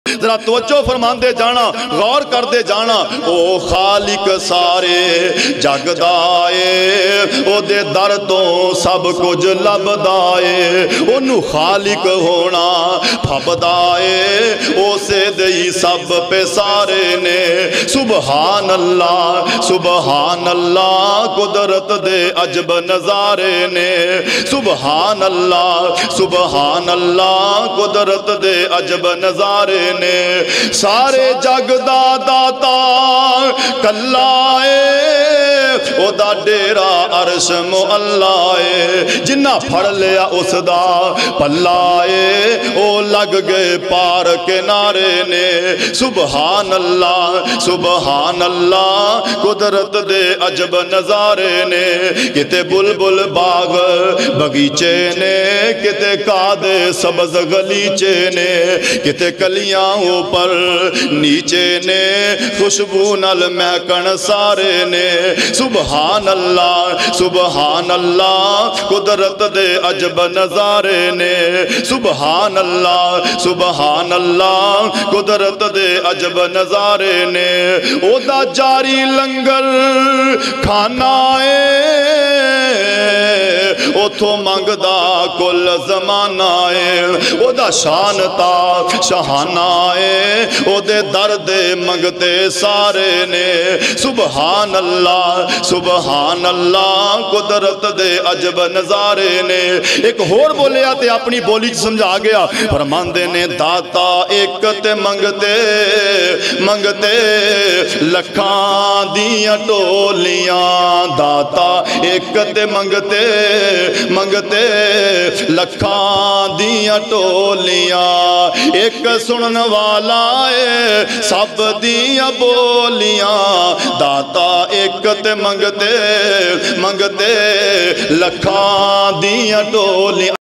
ذرا توجہ فرمان دے جانا، غور کر دے جانا۔ او خالق سارے جگ دائے، او دے در تو سب کچھ لب دائے، انہوں خالق ہونا پھب دائے، او سے دئی سب پہ سارے نے۔ سبحان اللہ سبحان اللہ قدرت دے عجب نظارے نے۔ سبحان اللہ سبحان اللہ قدرت دے عجب نظارے نے۔ سارے جگ دا داتا کلائے، او دا ڈیرا عرش معلائے، جنہ پھڑ لیا اس دا پلائے، او لگ گئے پار کنارے نے۔ سبحان اللہ سبحان اللہ قدرت دے عجب نظارے نے۔ کتے بلبل باغ بگیچے نے، کتے کادے سبز گلیچے نے، کتے کلیاں اوپر نیچے نے، خوشبو نل مہکن سارے نے۔ سبحان اللہ سبحان اللہ قدرت دے عجب نظارے نے۔ سبحان اللہ سبحان اللہ قدرت دے عجب نظارے نے۔ او دا جاری لنگر کھانا او تھو منگدا کل زمانہ او دا شانتا شہانہ او دے درد منگتے سارے نے۔ سبحان اللہ سبحان اللہ قدرت دے عجب نظارے نے۔ ایک اور بولیا تے اپنی بولی سمجھا گیا، فرماندے نے داتا ایک تے منگتے منگتے لکھاں دیاں ٹولیاں، داتا ایک تے منگتے منگتے لکھاں دیاں ٹولیاں، ایک سنن والا ہے سب دیاں بولیاں، داتا ایک تے منگتے منگتے لکھاں دیاں ٹولیاں۔